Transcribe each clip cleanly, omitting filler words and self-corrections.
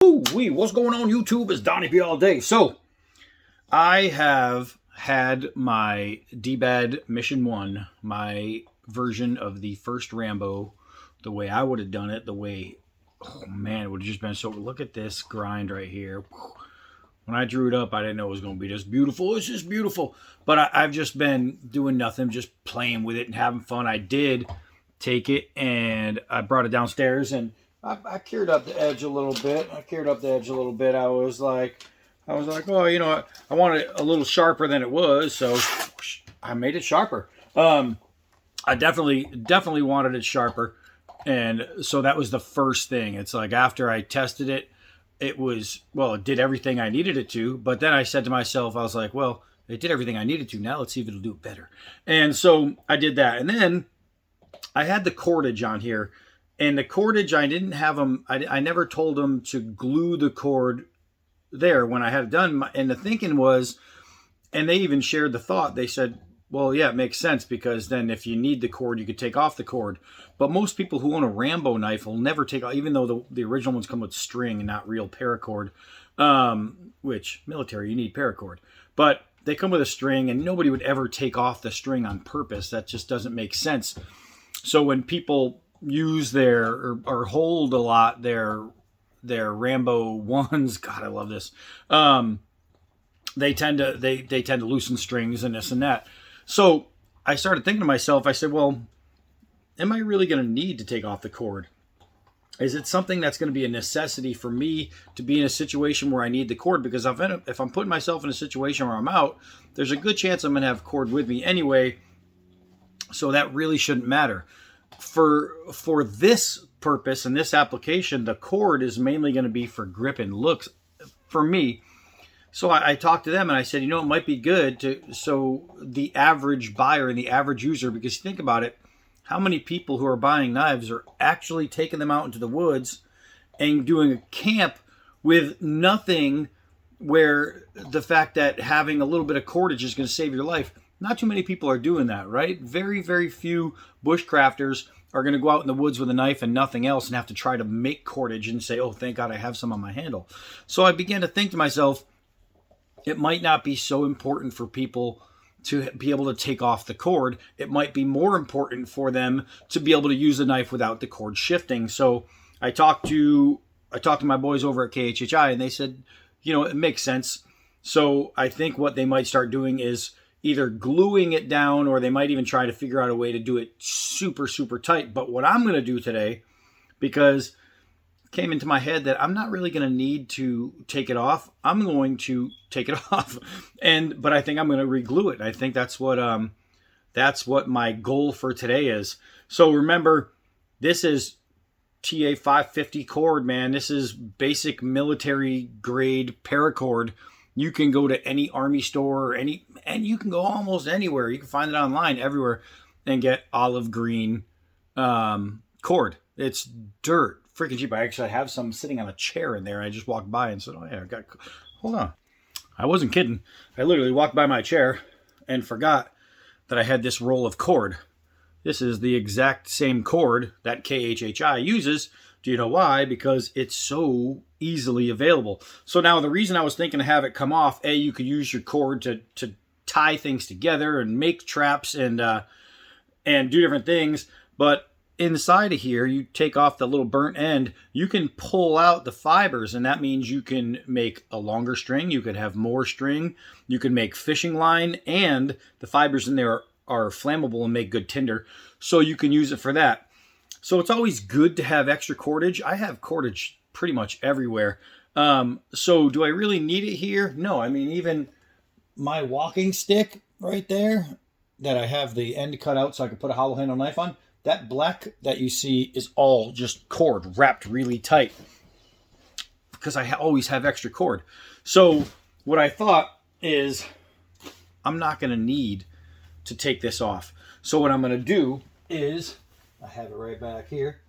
Ooh-wee, what's going on YouTube? It's Donnie B all day. So, I have had my dbad Mission 1, my version of the first Rambo, the way I would have done it, the way, oh man, it would have just been so, look at this grind right here. When I drew it up, I didn't know it was going to be this beautiful. It's just beautiful. But I've just been doing nothing, just playing with it and having fun. I did take it and I brought it downstairs and I cured up the edge a little bit. I was like, oh, you know, I wanted it a little sharper than it was, so I made it sharper. I definitely wanted it sharper, and so that was the first thing. It's like after I tested it, it was, well, it did everything I needed it to, but then I said to myself, I was like, well, it did everything I needed to. Now let's see if it'll do it better. And so I did that, and then I had the cordage on here. And the cordage, I didn't have them, I never told them to glue the cord there when I had it done. And the thinking was, and they even shared the thought, they said, well, yeah, it makes sense because then if you need the cord, you could take off the cord. But most people who own a Rambo knife will never take off, even though the original ones come with string and not real paracord, which military, you need paracord. But they come with a string and nobody would ever take off the string on purpose. That just doesn't make sense. So when people use their or hold a lot their Rambo ones, God, I love this. They tend to loosen strings and this and that. So I started thinking to myself, I said, well, am I really going to need to take off the cord? Is it something that's going to be a necessity for me to be in a situation where I need the cord? Because if I'm putting myself in a situation where I'm out, there's a good chance I'm going to have cord with me anyway. So that really shouldn't matter. For this purpose and this application, the cord is mainly going to be for grip and looks for me. So I talked to them and I said, you know, it might be good so the average buyer and the average user, because think about it, how many people who are buying knives are actually taking them out into the woods and doing a camp with nothing, where the fact that having a little bit of cordage is going to save your life. Not too many people are doing that, right? Very, very few bushcrafters are going to go out in the woods with a knife and nothing else and have to try to make cordage and say, oh, thank God I have some on my handle. So I began to think to myself, it might not be so important for people to be able to take off the cord. It might be more important for them to be able to use the knife without the cord shifting. So I talked to my boys over at KHHI and they said, you know, it makes sense. So I think what they might start doing is either gluing it down, or they might even try to figure out a way to do it super, super tight. But what I'm going to do today, because it came into my head that I'm not really going to need to take it off, I'm going to take it off. But I think I'm going to re-glue it. I think that's what my goal for today is. So remember, this is TA 550 cord, man. This is basic military grade paracord. You can go to any army store and you can go almost anywhere. You can find it online everywhere and get olive green cord. It's dirt freaking cheap. I actually have some sitting on a chair in there. I just walked by and said, oh yeah, hold on. I wasn't kidding. I literally walked by my chair and forgot that I had this roll of cord. This is the exact same cord that KHHI uses. Do you know why? Because it's so easily available. So now the reason I was thinking to have it come off, you could use your cord to tie things together and make traps and do different things. But inside of here, you take off the little burnt end, you can pull out the fibers, and that means you can make a longer string, you could have more string, you can make fishing line, and the fibers in there are flammable and make good tinder, so you can use it for that. So it's always good to have extra cordage. I have cordage pretty much everywhere. So do I really need it here? No, I mean, even my walking stick right there that I have the end cut out so I can put a hollow handle knife on, that black that you see is all just cord wrapped really tight because I always have extra cord. So what I thought is I'm not going to need to take this off. So what I'm going to do is, I have it right back here,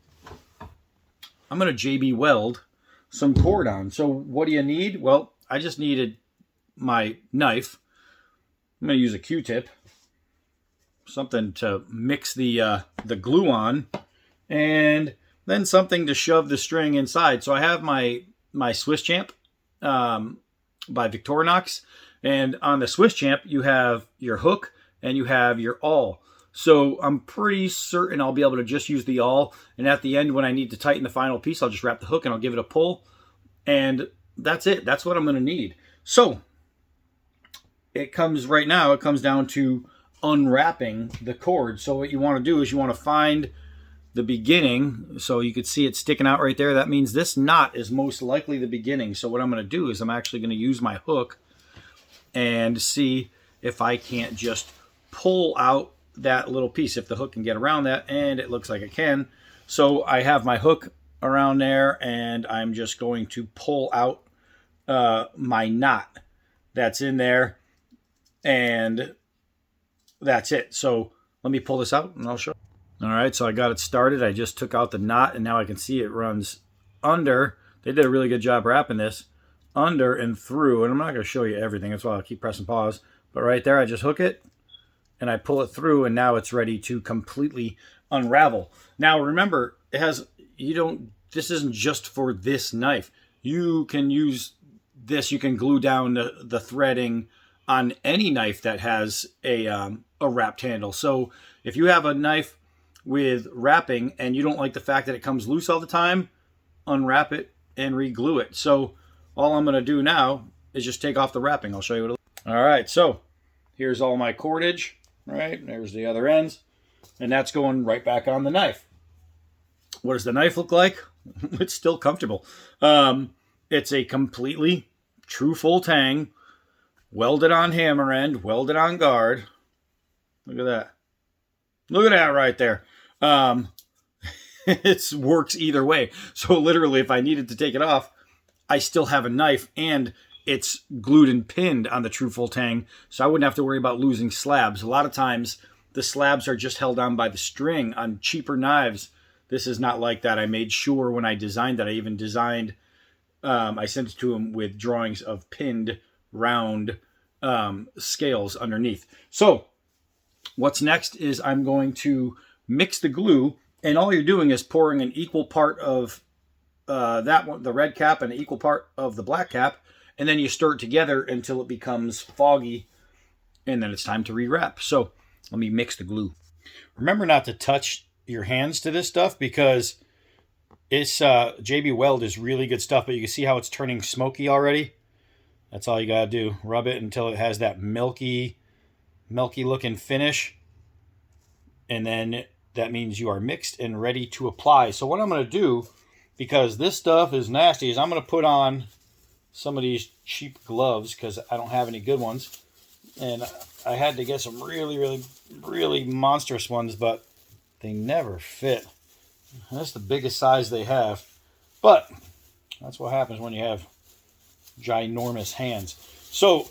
I'm going to JB weld some cord on. So what do you need? Well, I just needed my knife. I'm going to use a Q-tip, something to mix the glue on, and then something to shove the string inside. So I have my my Swiss Champ by Victorinox. And on the Swiss Champ, you have your hook and you have your awl. So I'm pretty certain I'll be able to just use the awl. And at the end, when I need to tighten the final piece, I'll just wrap the hook and I'll give it a pull. And that's it. That's what I'm going to need. So it comes down to unwrapping the cord. So what you want to do is you want to find the beginning. So you could see it sticking out right there. That means this knot is most likely the beginning. So what I'm going to do is I'm actually going to use my hook and see if I can't just pull out that little piece, if the hook can get around that, and it looks like it can. So I have my hook around there, and I'm just going to pull out my knot that's in there, and that's it. So let me pull this out, and I'll show you. All right, so I got it started. I just took out the knot, and now I can see it runs under. They did a really good job wrapping this under and through, and I'm not going to show you everything. That's why I'll keep pressing pause. But right there, I just hook it, and I pull it through, and now it's ready to completely unravel. Now, remember, this isn't just for this knife. You can use this, you can glue down the threading on any knife that has a wrapped handle. So if you have a knife with wrapping and you don't like the fact that it comes loose all the time, unwrap it and re-glue it. So all I'm going to do now is just take off the wrapping. I'll show you what it looks like. All right, so here's all my cordage. Right, there's the other ends, and that's going right back on the knife. What does the knife look like? It's still comfortable. It's a completely true full tang, welded on hammer end, welded on guard. Look at that. Look at that right there. It works either way. So literally, if I needed to take it off, I still have a knife, and it's glued and pinned on the true full tang, so I wouldn't have to worry about losing slabs. A lot of times, the slabs are just held on by the string on cheaper knives. This is not like that. I made sure when I designed that, I even designed, I sent it to him with drawings of pinned round scales underneath. So what's next is I'm going to mix the glue, and all you're doing is pouring an equal part of the red cap and an equal part of the black cap, and then you stir it together until it becomes foggy, and then it's time to rewrap. So let me mix the glue. Remember not to touch your hands to this stuff, because it's JB Weld is really good stuff, but you can see how it's turning smoky already. That's all you gotta do. Rub it until it has that milky looking finish, and then that means you are mixed and ready to apply. So what I'm going to do, because this stuff is nasty, is I'm going to put on some of these cheap gloves, because I don't have any good ones, and I had to get some really monstrous ones, but they never fit. That's the biggest size they have, but that's what happens when you have ginormous hands. So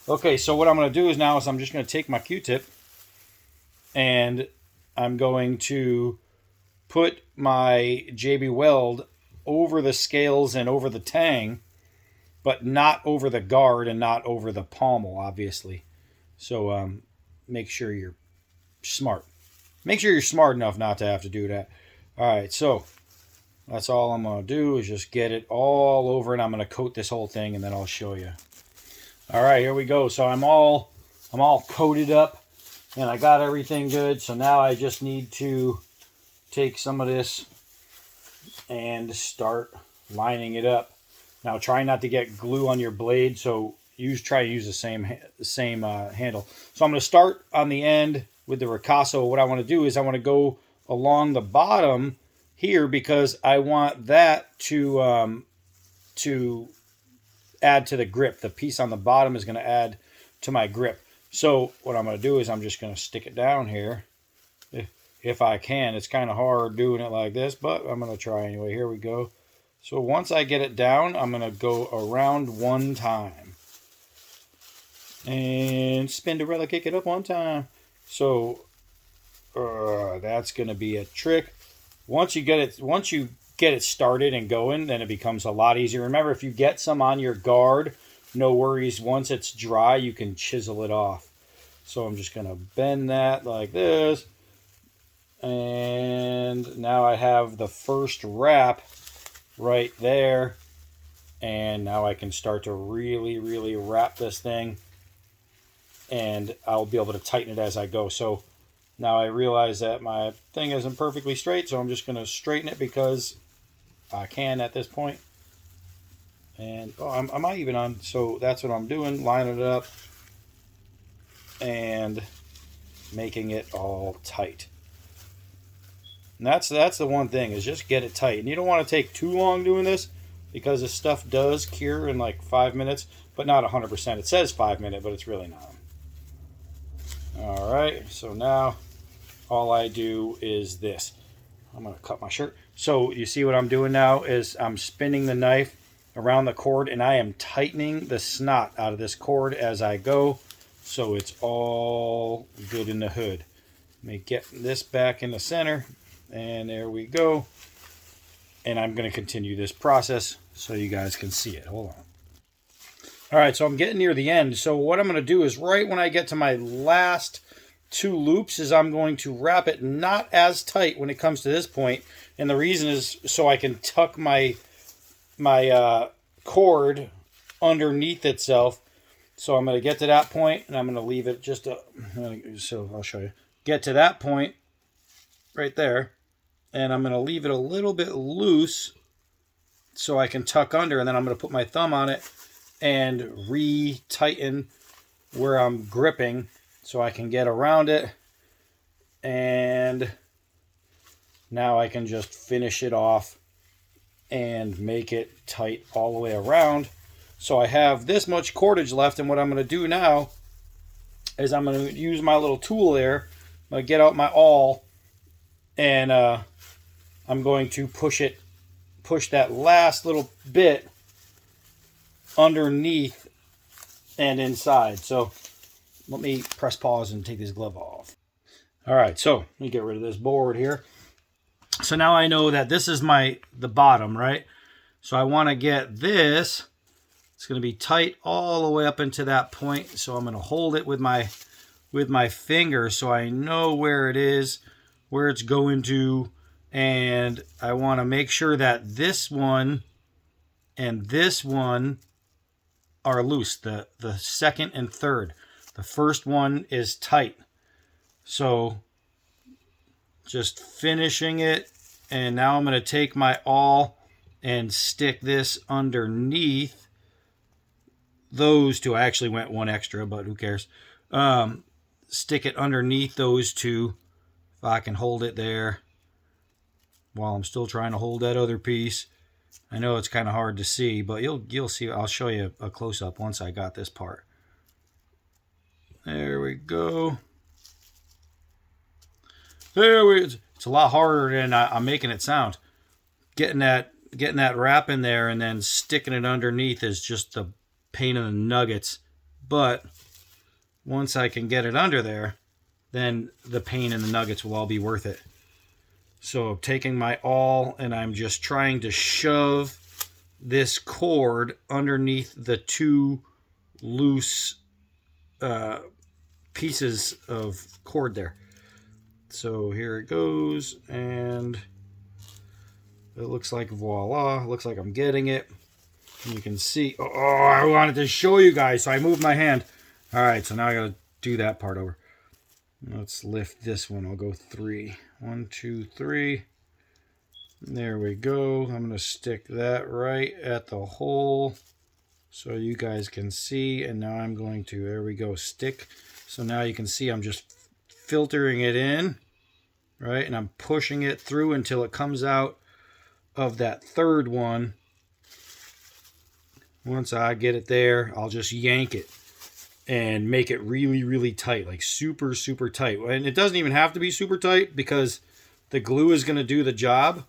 okay, so what I'm going to do is I'm just going to take my Q-tip, and I'm going to put my JB Weld over the scales and over the tang, but not over the guard and not over the pommel, obviously. So make sure you're smart. Make sure you're smart enough not to have to do that. All right, so that's all I'm going to do is just get it all over, and I'm going to coat this whole thing, and then I'll show you. All right, here we go. So I'm all coated up, and I got everything good. So now I just need to take some of this and start lining it up. Now try not to get glue on your blade, so try to use the same handle. So I'm going to start on the end with the ricasso. What I want to do is I want to go along the bottom here, because I want that to add to the grip. The piece on the bottom is going to add to my grip. So what I'm going to do is I'm just going to stick it down here if I can. It's kind of hard doing it like this, but I'm going to try anyway. Here we go. So once I get it down, I'm going to go around one time and Spinderella kick it up one time. So that's going to be a trick. Once you get it started and going, then it becomes a lot easier. Remember, if you get some on your guard, no worries. Once it's dry, you can chisel it off. So I'm just going to bend that like this. And now I have the first wrap right there. And now I can start to really wrap this thing. And I'll be able to tighten it as I go. So now I realize that my thing isn't perfectly straight, so I'm just going to straighten it because I can at this point. And I'm not even on, so that's what I'm doing, lining it up and making it all tight. And that's the one thing, is just get it tight. And you don't want to take too long doing this because this stuff does cure in like 5 minutes, but not 100%. It says 5 minutes, but it's really not. All right, so now all I do is this. I'm going to cut my shirt. So you see what I'm doing now is I'm spinning the knife around the cord, and I am tightening the snot out of this cord as I go, so it's all good in the hood. Let me get this back in the center, and there we go. And I'm going to continue this process so you guys can see it. Hold on. All right, so I'm getting near the end. So what I'm going to do is right when I get to my last 2 loops is I'm going to wrap it not as tight when it comes to this point. And the reason is so I can tuck my cord underneath itself. So I'm going to get to that point, and I'm going to leave it just so I'll show you. Get to that point right there, and I'm going to leave it a little bit loose so I can tuck under, and then I'm going to put my thumb on it and re-tighten where I'm gripping so I can get around it. And now I can just finish it off and make it tight all the way around. So I have this much cordage left, and what I'm going to do now is I'm going to use my little tool there. I'm going to get out my awl, and I'm going to push that last little bit underneath and inside. So let me press pause and take this glove off. All right, so let me get rid of this board here. So now I know that this is the bottom, right? So I want to get this. It's going to be tight all the way up into that point. So I'm going to hold it with my finger so I know where it is, where it's going to, and I want to make sure that this one and this one are loose, the second and third. The first one is tight. So just finishing it, and now I'm going to take my awl and stick this underneath those two. I actually went one extra, but who cares? Stick it underneath those two, if I can hold it there while I'm still trying to hold that other piece. I know it's kind of hard to see, but you'll see. I'll show you a close-up once I got this part. There we go. It's a lot harder than I'm making it sound. Getting that wrap in there and then sticking it underneath is just the pain in the nuggets. But once I can get it under there, then the pain in the nuggets will all be worth it. So taking my awl, and I'm just trying to shove this cord underneath the 2 loose pieces of cord there. So here it goes, and it looks like voila. It looks like I'm getting it. And you can see, I wanted to show you guys, so I moved my hand. All right, so now I got to do that part over. Let's lift this one. I'll go 3. 1, 2, 3. There we go. I'm going to stick that right at the hole so you guys can see. And now I'm going to, there we go, stick. So now you can see I'm just filtering it in, right? And I'm pushing it through until it comes out of that third one. Once I get it there, I'll just yank it and make it really tight, like super tight. And it doesn't even have to be super tight because the glue is going to do the job.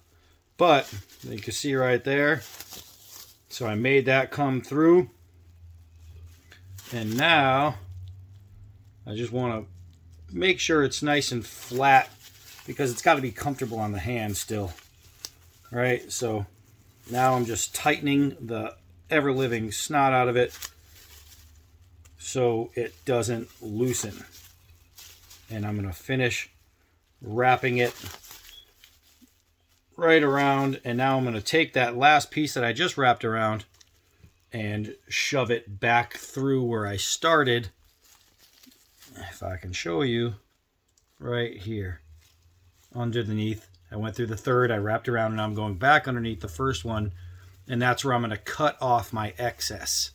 But you can see right there. So I made that come through. And now I just want to make sure it's nice and flat because it's got to be comfortable on the hand still. Right? So now I'm just tightening the ever-living snot out of it so it doesn't loosen. And I'm going to finish wrapping it right around, and now I'm going to take that last piece that I just wrapped around and shove it back through where I started. If I can show you, right here underneath. I went through the third, I wrapped around, and I'm going back underneath the first one, and that's where I'm going to cut off my excess.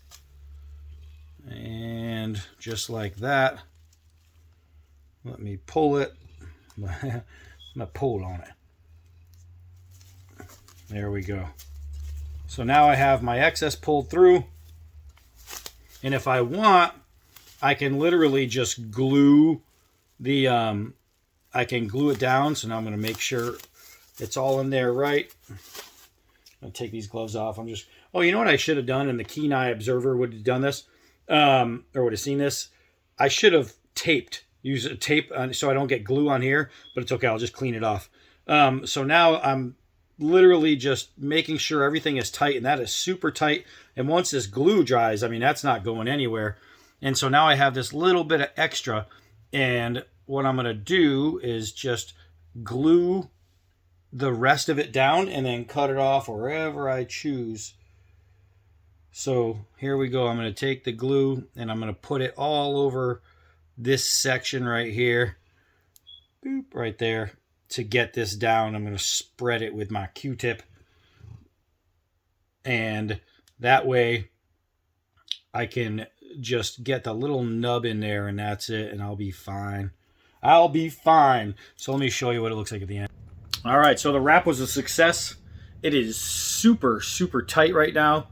And just like that, let me pull it. I'm going to pull on it. There we go. So now I have my excess pulled through, and if I want, I can literally just glue the, I can glue it down. So now I'm going to make sure it's all in there right. I'm going to take these gloves off. I'm just, oh, you know what I should have done, and the keen eye observer would have done this, or would have seen this. I should have taped, use a tape so I don't get glue on here, but it's okay. I'll just clean it off. So now I'm literally just making sure everything is tight, and that is super tight. And once this glue dries, I mean, that's not going anywhere. And so now I have this little bit of extra, and what I'm going to do is just glue the rest of it down and then cut it off wherever I choose. So here we go. I'm going to take the glue and I'm going to put it all over this section right here. Boop, right there. To get this down, I'm going to spread it with my Q-tip, and that way I can just get the little nub in there, and that's it, and I'll be fine. I'll be fine. So let me show you what it looks like at the end. All right, so the wrap was a success. It is super, super tight right now.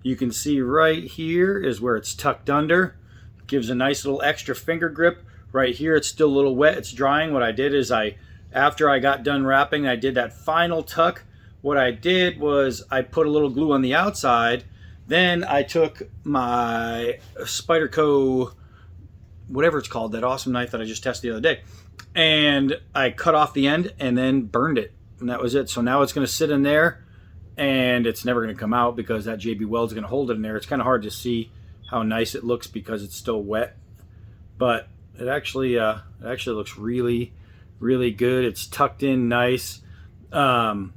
You can see right here is where it's tucked under. Gives a nice little extra finger grip. Right here, it's still a little wet. It's drying. What I did is after I got done wrapping, I did that final tuck. What I did was I put a little glue on the outside. Then I took my Spyderco, whatever it's called, that awesome knife that I just tested the other day, and I cut off the end and then burned it. And that was it. So now it's going to sit in there, and it's never going to come out because that JB Weld is going to hold it in there. It's kind of hard to see how nice it looks because it's still wet, but it actually looks really, really good. It's tucked in nice, and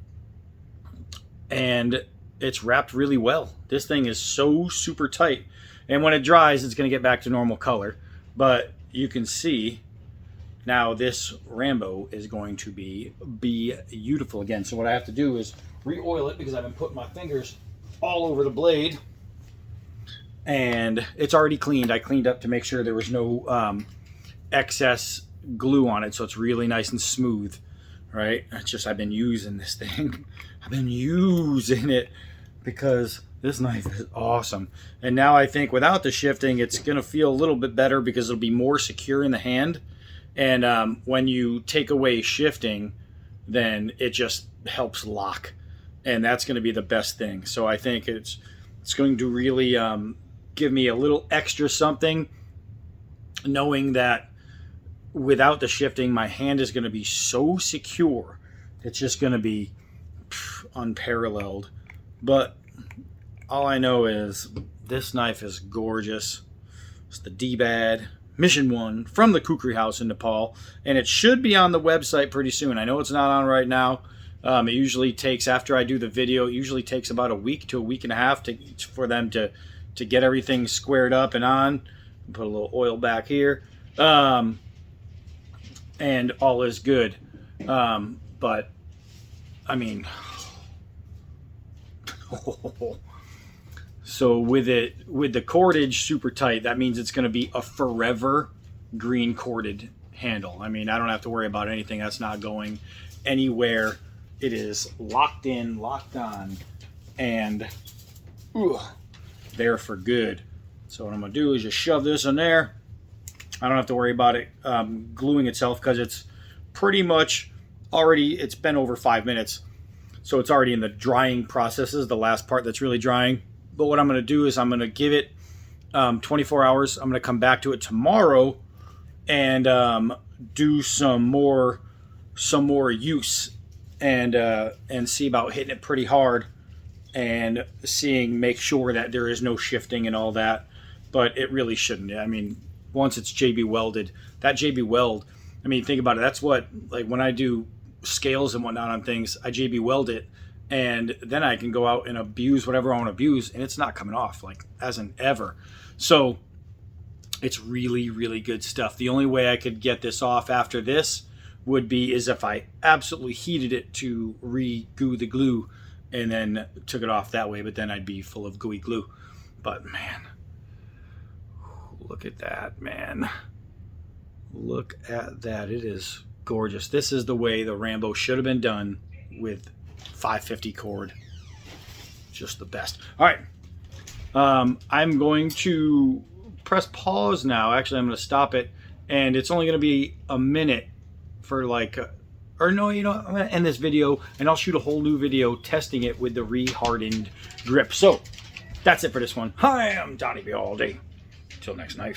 it's wrapped really well. This thing is so super tight, and when it dries, it's going to get back to normal color. But you can see now this Rambo is going to be beautiful again. So what I have to do is re-oil it because I've been putting my fingers all over the blade, and it's already cleaned. I cleaned up to make sure there was no excess glue on it, so it's really nice and smooth, right? It's just I've been using this thing. I've been using it because this knife is awesome. And now I think without the shifting, it's going to feel a little bit better because it'll be more secure in the hand. And when you take away shifting, then it just helps lock, and that's going to be the best thing. So I think it's going to really give me a little extra something, knowing that without the shifting, my hand is going to be so secure. It's just going to be unparalleled. But all I know is this knife is gorgeous. It's the dbad Mission 1 from the Cutlery house in Nepal, and it should be on the website pretty soon. I know it's not on right now. It usually takes, after I do the video, it usually takes about a week to a week and a half for them to get everything squared up and on. Put a little oil back here. And all is good. But I mean, so with the cordage super tight, that means it's going to be a forever green corded handle. I mean, I don't have to worry about anything. That's not going anywhere. It is locked in, locked on, and there for good. So what I'm going to do is just shove this in there. I don't have to worry about it gluing itself because it's pretty much already, it's been over 5 minutes. So it's already in the drying processes, the last part that's really drying. But what I'm going to do is I'm going to give it 24 hours. I'm going to come back to it tomorrow and do some more use and see about hitting it pretty hard and make sure that there is no shifting and all that. But it really shouldn't. I mean, once it's JB welded, that JB weld, I mean, think about it. That's what, like when I do scales and whatnot on things, I JB weld it, and then I can go out and abuse whatever I want to abuse, and it's not coming off like as an ever. So it's really, really good stuff. The only way I could get this off after this would be is if I absolutely heated it to re-goo the glue and then took it off that way, but then I'd be full of gooey glue. But man, look at that, man. Look at that. It is gorgeous. This is the way the Rambo should have been done with 550 cord. Just the best. All right. I'm going to press pause now. Actually, I'm going to stop it, and it's only going to be a minute for like, or no, you know, I'm going to end this video, and I'll shoot a whole new video testing it with the re-hardened grip. So that's it for this one. Hi, I'm Donnie B all day. Till next knife.